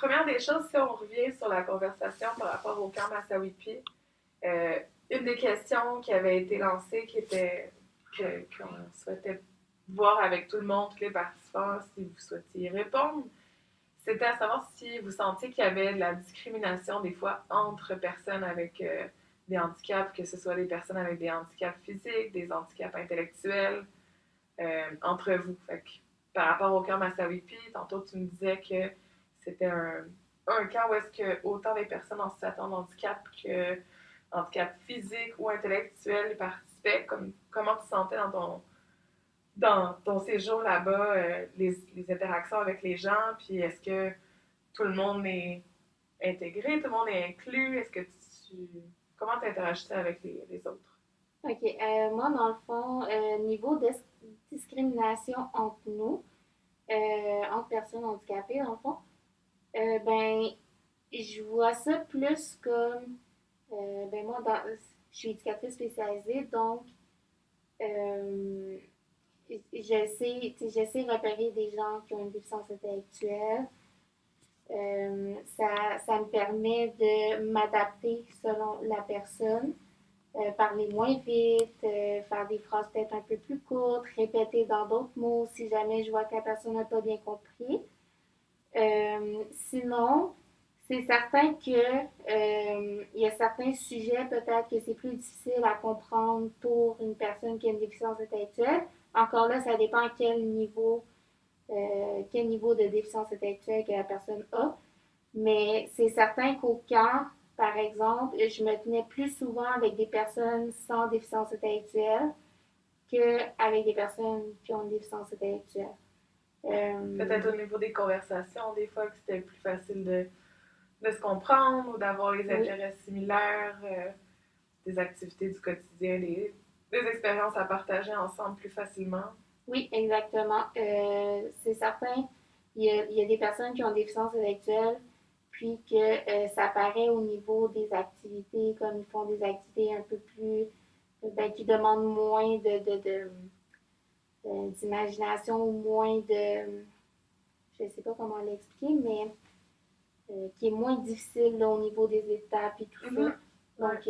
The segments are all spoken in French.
première des choses, si on revient sur la conversation par rapport au camp Massawipi, une des questions qui avait été lancée, qui était qu'on souhaitait voir avec tout le monde, tous les participants, si vous souhaitiez y répondre, c'était à savoir si vous sentiez qu'il y avait de la discrimination des fois entre personnes avec des handicaps, que ce soit des personnes avec des handicaps physiques, des handicaps intellectuels, entre vous. Fait que, par rapport au camp Massawipi, tantôt tu me disais que c'était un camp où est-ce que autant des personnes en situation de handicap que handicap physique ou intellectuel participaient. Comment tu sentais dans ton séjour là-bas, les interactions avec les gens, puis est-ce que tout le monde est intégré, tout le monde est inclus, est-ce que comment tu interagissais avec les autres? OK. Moi, dans le fond, niveau de discrimination entre nous, entre personnes handicapées, dans le fond, ben, je vois ça plus comme, ben moi, je suis éducatrice spécialisée, donc euh, j'essaie de repérer des gens qui ont une déficience intellectuelle. Ça me permet de m'adapter selon la personne, parler moins vite, faire des phrases peut-être un peu plus courtes, répéter dans d'autres mots si jamais je vois que la personne n'a pas bien compris. Sinon, c'est certain que il y a certains sujets peut-être que c'est plus difficile à comprendre pour une personne qui a une déficience intellectuelle. Encore là, ça dépend quel niveau de déficience intellectuelle que la personne a. Mais c'est certain qu'au camp, par exemple, je me tenais plus souvent avec des personnes sans déficience intellectuelle qu'avec des personnes qui ont une déficience intellectuelle. Peut-être au niveau des conversations, des fois que c'était plus facile de se comprendre ou d'avoir les Oui, intérêts similaires, des activités du quotidien, des expériences à partager ensemble plus facilement. oui, exactement. C'est certain, il y a des personnes qui ont des déficiences intellectuelles, puis que ça paraît au niveau des activités, comme ils font des activités un peu plus, ben, qui demandent moins d'imagination ou moins je ne sais pas comment l'expliquer, mais qui est moins difficile là, au niveau des étapes et tout ça. Mm-hmm. Ouais. Donc,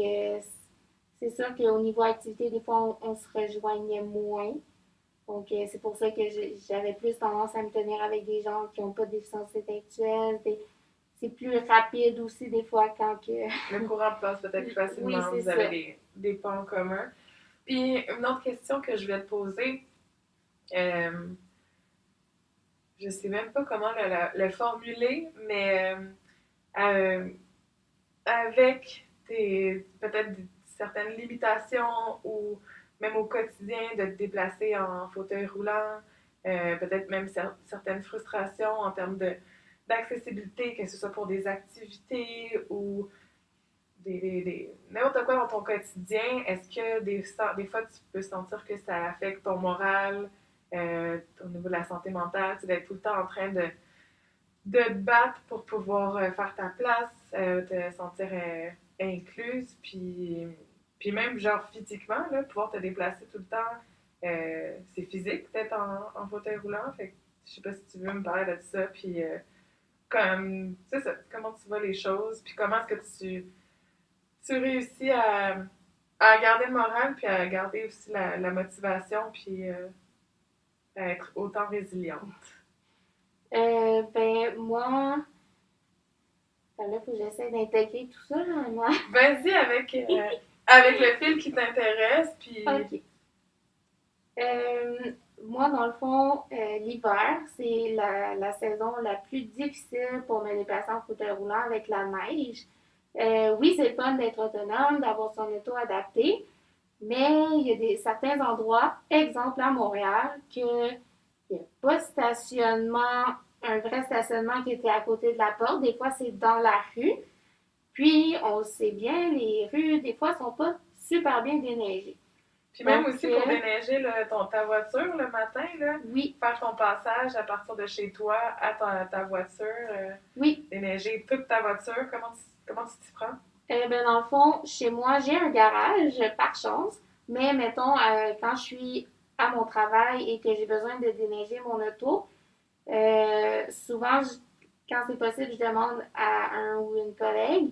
c'est sûr qu'au niveau activité, des fois, on se rejoignait moins. Donc, c'est pour ça que j'avais plus tendance à me tenir avec des gens qui n'ont pas de déficience intellectuelle. C'est plus rapide aussi, des fois, quand que. Le courant passe peut-être plus Oui, facilement, c'est vous ça. avez des points en commun. Puis, une autre question que je vais te poser, euh, je ne sais même pas comment le formuler, mais euh, avec peut-être certaines limitations ou même au quotidien de te déplacer en fauteuil roulant, peut-être même certaines frustrations en termes d'accessibilité, que ce soit pour des activités ou n'importe quoi dans ton quotidien, est-ce que des fois tu peux sentir que ça affecte ton moral au niveau de la santé mentale, tu d'être tout le temps en train de te battre pour pouvoir faire ta place, te sentir incluse, puis même genre physiquement, là, pouvoir te déplacer tout le temps, c'est physique peut-être en fauteuil roulant, fait que je sais pas si tu veux me parler de ça, puis comme, tu sais, comment tu vois les choses, puis comment est-ce que tu réussis à garder le moral, puis à garder aussi la motivation, puis à être autant résiliente. Ben, moi, ben là, il faut que j'essaie d'intégrer tout ça, là, moi. Vas-y avec le fil qui t'intéresse, puis OK. Euh, Moi, dans le fond, l'hiver, c'est la saison la plus difficile pour me déplacer en fauteuil roulant avec la neige. Oui, c'est le fun d'être autonome, d'avoir son auto adapté, mais il y a certains endroits, exemple à Montréal, qu'il n'y a pas de stationnement, un vrai stationnement qui était à côté de la porte. Des fois, c'est dans la rue. Puis, on sait bien, les rues, des fois, sont pas super bien déneigées. puis même Donc, aussi pour déneiger là, ta voiture le matin, là, oui, faire ton passage à partir de chez toi à ta voiture, oui. déneiger toute ta voiture, comment tu t'y prends? Ben, dans le fond, chez moi, j'ai un garage, par chance, mais mettons, quand je suis à mon travail et que j'ai besoin de déneiger mon auto, souvent, quand c'est possible, je demande à un ou une collègue.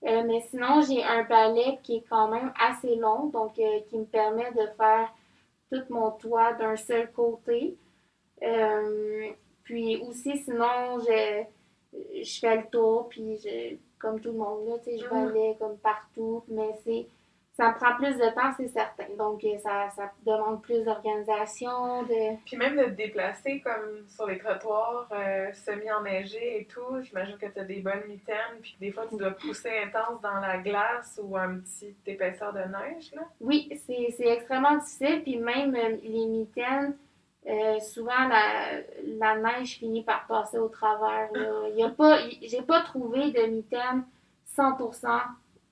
Mais sinon, j'ai un balai qui est quand même assez long, donc qui me permet de faire tout mon toit d'un seul côté. Puis aussi, sinon, je fais le tour, puis comme tout le monde, là, tu sais, je balaye comme partout, mais ça me prend plus de temps, c'est certain. Donc, ça demande plus d'organisation, de... Puis même de te déplacer comme sur les trottoirs semi-enneigés et tout, j'imagine que tu as des bonnes mitaines, puis que des fois tu dois pousser intense dans la glace ou un petit épaisseur de neige, là. Oui, c'est extrêmement difficile, puis même les mitaines, souvent la neige finit par passer au travers, là. J'ai pas trouvé de mitaine 100%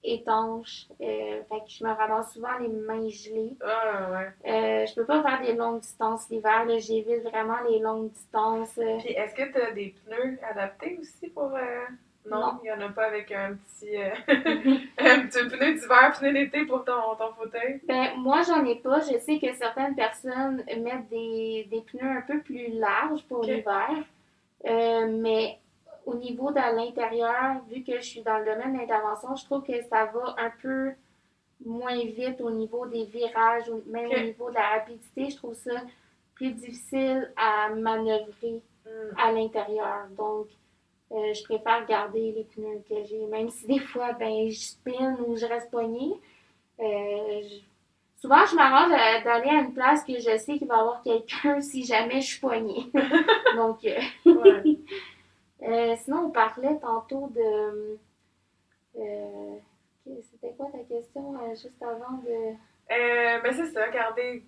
étanche, fait que je me ramasse souvent les mains gelées. Ah, ouais. Je peux pas faire des longues distances l'hiver, là, j'évite vraiment les longues distances. Puis est-ce que tu as des pneus adaptés aussi pour... Non, Non. il n'y en a pas avec un petit, un petit pneu d'hiver, pneu d'été pour ton fauteuil? Ben, moi, j'en ai pas. Je sais que certaines personnes mettent des pneus un peu plus larges pour Ok. l'hiver. Mais au niveau de l'intérieur, vu que je suis dans le domaine d'intervention, je trouve que ça va un peu moins vite au niveau des virages, ou même au Ok. niveau de la rapidité. Je trouve ça plus difficile à manœuvrer Hmm. à l'intérieur. Donc, je préfère garder les pneus que j'ai, même si des fois, ben, je spinne ou je reste poignée. Euh, je- Souvent, je m'arrange d'aller à une place que je sais qu'il va y avoir quelqu'un si jamais je suis poignée. Donc, Ouais. sinon, on parlait tantôt de. euh, C'était quoi ta question juste avant de. Ben c'est ça,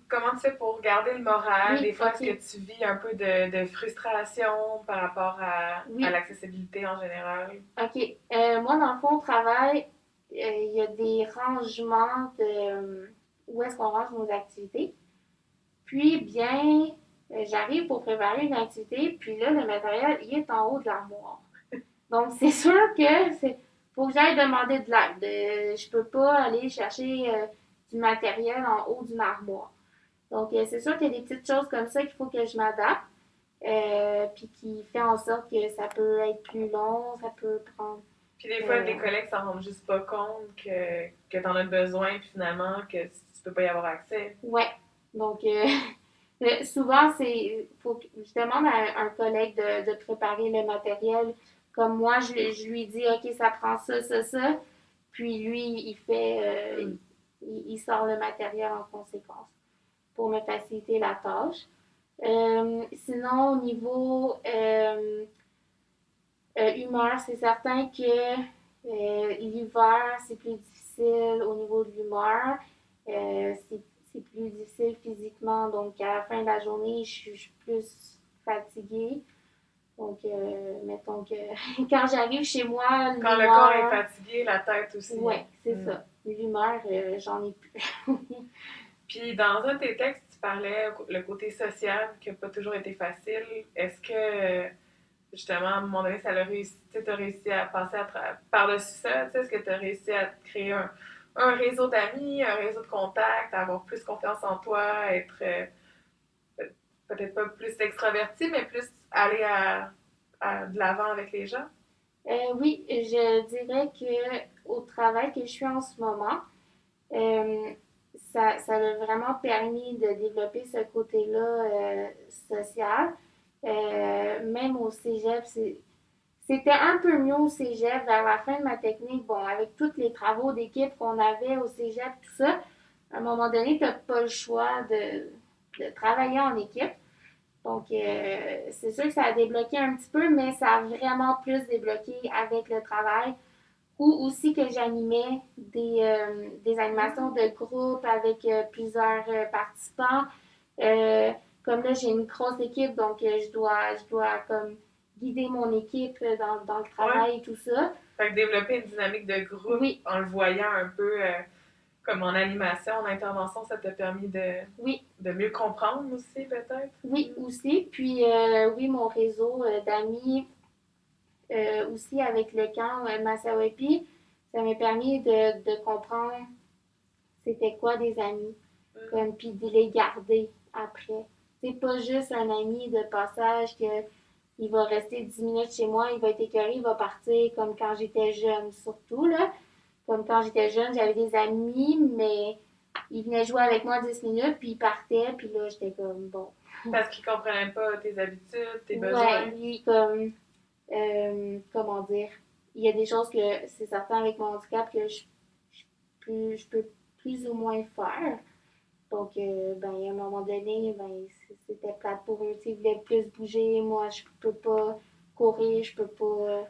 comment tu fais pour garder le moral? Des Oui, fois, est-ce ok. que tu vis un peu de frustration par rapport à Oui, l'accessibilité en général? ok. Moi, dans le fond, au travail, il y a des rangements de où est-ce qu'on range nos activités. Puis, bien, j'arrive pour préparer une activité, puis là, le matériel, il est en haut de l'armoire. Donc, c'est sûr que faut que j'aille demander de l'aide. Je peux pas aller chercher du matériel en haut d'une armoire. Donc, c'est sûr qu'il y a des petites choses comme ça qu'il faut que je m'adapte, puis qui fait en sorte que ça peut être plus long, ça peut prendre. Puis des fois, euh, des collègues s'en rendent juste pas compte que tu en as besoin, puis finalement, que tu peux pas y avoir accès. ouais. Donc, souvent, faut que je demande à un collègue de préparer le matériel. Comme moi, je lui dis, OK, ça prend ça, ça, ça. Puis lui, Hmm. il sort le matériel en conséquence pour me faciliter la tâche. Sinon, au niveau humeur, c'est certain que l'hiver, c'est plus difficile au niveau de l'humeur. C'est plus difficile physiquement. Donc, à la fin de la journée, je suis plus fatiguée. Donc, mettons que quand j'arrive chez moi, Quand le corps est l'humeur, fatigué, la tête aussi. ouais, c'est Hmm. ça. L'humeur, j'en ai plus. Puis dans un de tes textes, tu parlais le côté social qui n'a pas toujours été facile. Est-ce que justement, à un moment donné, ça a réussi, tu as réussi à passer par-dessus ça? Est-ce que tu as réussi à créer un réseau d'amis, un réseau de contacts, avoir plus confiance en toi, être peut-être pas plus extraverti, mais plus aller de l'avant avec les gens? Oui, je dirais que au travail que je suis en ce moment, euh, ça m'a vraiment permis de développer ce côté-là social. Même au cégep, c'était un peu mieux au cégep vers la fin de ma technique. Bon, avec tous les travaux d'équipe qu'on avait au cégep, tout ça, à un moment donné, tu n'as pas le choix de travailler en équipe. Donc, c'est sûr que ça a débloqué un petit peu, mais ça a vraiment plus débloqué avec le travail. Ou aussi que j'animais des animations de groupe avec plusieurs participants. Euh, Comme là, j'ai une grosse équipe, donc je dois comme guider mon équipe dans le Ouais. travail et tout ça. Fait que développer une dynamique de groupe Oui, en le voyant un peu comme en animation, en intervention, ça t'a permis oui, de mieux comprendre aussi, peut-être? oui aussi. Puis oui, mon réseau d'amis aussi avec le camp Massawepi, ça m'a permis de comprendre c'était quoi des amis, Mm. comme puis de les garder après. C'est pas juste un ami de passage que il va rester 10 minutes chez moi, il va être écœuré, il va partir comme quand j'étais jeune, surtout, là. Comme quand j'étais jeune, j'avais des amis, mais ils venaient jouer avec moi 10 minutes, puis ils partaient, puis là, j'étais comme, bon. Parce qu'ils comprenaient pas tes habitudes, tes Ouais, besoins. lui, comme, comment dire, il y a des choses que c'est certain avec mon handicap que je peux plus ou moins faire. Donc, ben, à un moment donné, ben, c'était plate pour eux. Ils voulaient plus bouger. Moi, je peux pas courir, je peux pas.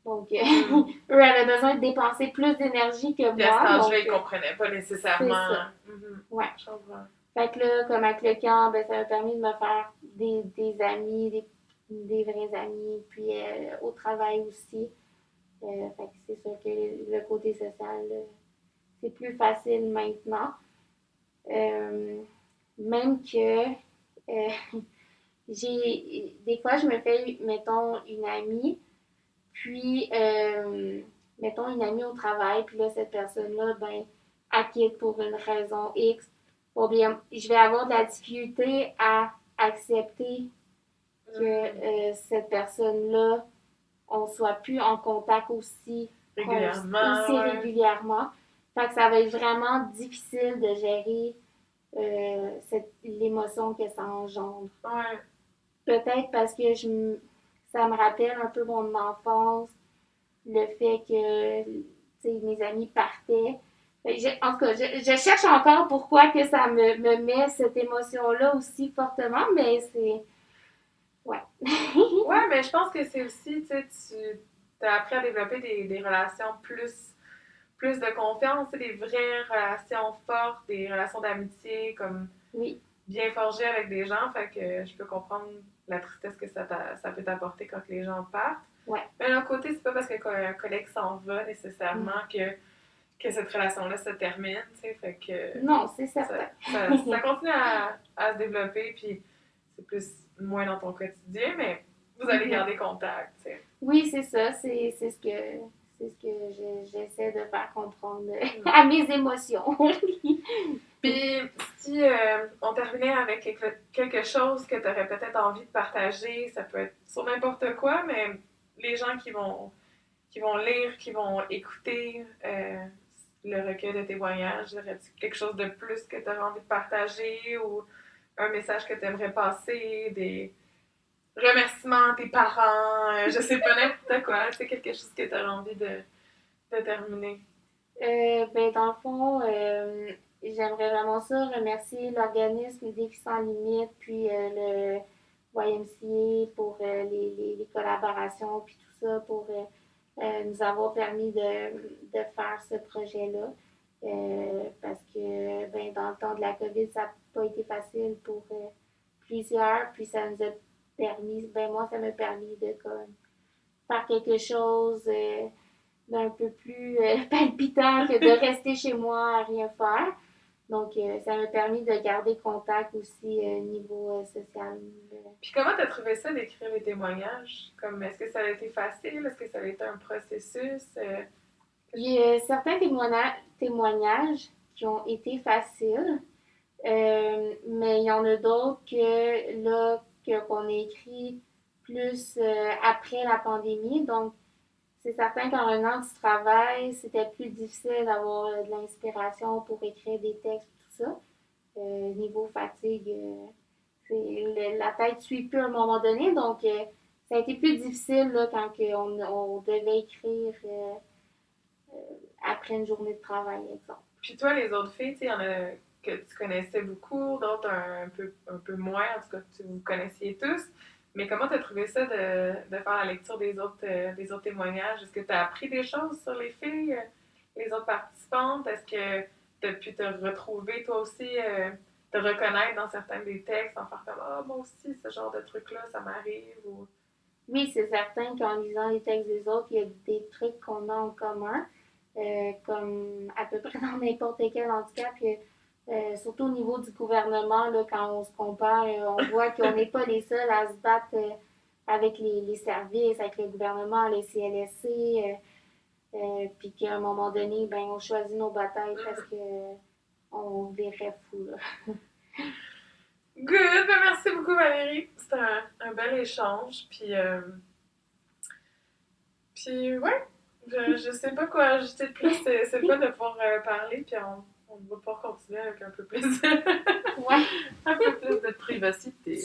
Donc, eux avaient besoin de dépenser plus d'énergie que Puis à cet moi. âge-là, Donc, ils comprenaient pas c'est nécessairement. ça. Ouais. Je comprends. Fait que là, comme avec le camp, ben, ça m'a permis de me faire des amis, des vrais amis. Puis au travail aussi. Fait que c'est sûr que le côté social, c'est plus facile maintenant. Euh, Même que des fois, je me fais, mettons, une amie, puis, mettons, une amie au travail, puis là, cette personne-là, ben, elle quitte pour une raison X. Bon, bien, je vais avoir de la difficulté à accepter que cette personne-là, on soit plus en contact Régulièrement, aussi ouais. régulièrement. Fait que ça va être vraiment difficile de gérer l'émotion que ça engendre. Ouais. Peut-être parce que ça me rappelle un peu mon enfance, le fait que mes amis partaient. En tout cas, je cherche encore pourquoi que ça me met cette émotion-là aussi fortement, mais c'est... Ouais. Ouais, mais je pense que c'est aussi, tu sais, tu as appris à développer des relations plus de confiance, des vraies relations fortes, des relations d'amitié, comme Oui. bien forgées avec des gens. Fait que je peux comprendre la tristesse que ça peut t'apporter quand les gens partent. Ouais. Mais d'un côté, c'est pas parce qu'un collègue s'en va nécessairement que cette relation-là se termine, tu sais. Fait que non, c'est certain. ça continue à se développer, puis c'est plus moins dans ton quotidien, mais vous allez garder contact, tu sais. Oui, c'est ça. C'est ce que j'essaie de faire comprendre à mes émotions. Puis, si on terminait avec quelque chose que tu aurais peut-être envie de partager, ça peut être sur n'importe quoi, mais les gens qui vont lire, qui vont écouter le recueil de témoignages, aurais-tu quelque chose de plus que tu aurais envie de partager ou un message que tu aimerais passer, des remerciements à tes parents, je sais pas n'importe quoi, c'est quelque chose que tu aurais envie de terminer. Ben, dans le fond, j'aimerais vraiment ça remercier l'organisme Défis sans limite, puis le YMCA pour les collaborations, puis tout ça, pour nous avoir permis de faire ce projet-là. Parce que ben, dans le temps de la COVID, ça n'a pas été facile pour plusieurs, puis ça nous a permis, ben moi, ça m'a permis de comme, faire quelque chose d'un peu plus palpitant que de rester chez moi à rien faire. Donc, ça m'a permis de garder contact aussi niveau social. Puis comment t'as trouvé ça d'écrire les témoignages? Comme, est-ce que ça a été facile? Est-ce que ça a été un processus? Il y a certains témoignages qui ont été faciles, mais il y en a d'autres que là, qu'on a écrit plus après la pandémie. Donc, c'est certain qu'en revenant du travail, c'était plus difficile d'avoir de l'inspiration pour écrire des textes et tout ça. Niveau fatigue, la tête ne suit plus à un moment donné, donc ça a été plus difficile là, quand on devait écrire après une journée de travail, exemple. Puis toi, les autres filles, il y en a que tu connaissais beaucoup, d'autres un peu moins, en tout cas, tu vous connaissiez tous. Mais comment t'as trouvé ça de faire la lecture des autres témoignages? Est-ce que tu as appris des choses sur les filles, les autres participantes? Est-ce que tu as pu te retrouver toi aussi, te reconnaître dans certains des textes, en faire comme ah, moi aussi, ce genre de truc-là, ça m'arrive? Ou... Oui, c'est certain qu'en lisant les textes des autres, il y a des trucs qu'on a en commun, comme à peu près dans n'importe quel handicap. Surtout au niveau du gouvernement, là, quand on se compare, on voit qu'on n'est pas les seuls à se battre avec les services, avec le gouvernement, les CLSC, puis qu'à un moment donné, ben, on choisit nos batailles parce que on verrait fou. Là. Good! Ben, merci beaucoup, Valérie. C'était un bel échange. Puis ouais, je sais pas quoi ajouter de plus. C'est le fun de pouvoir parler, puis on va pouvoir continuer avec un peu plus, Ouais. un peu plus de privacité.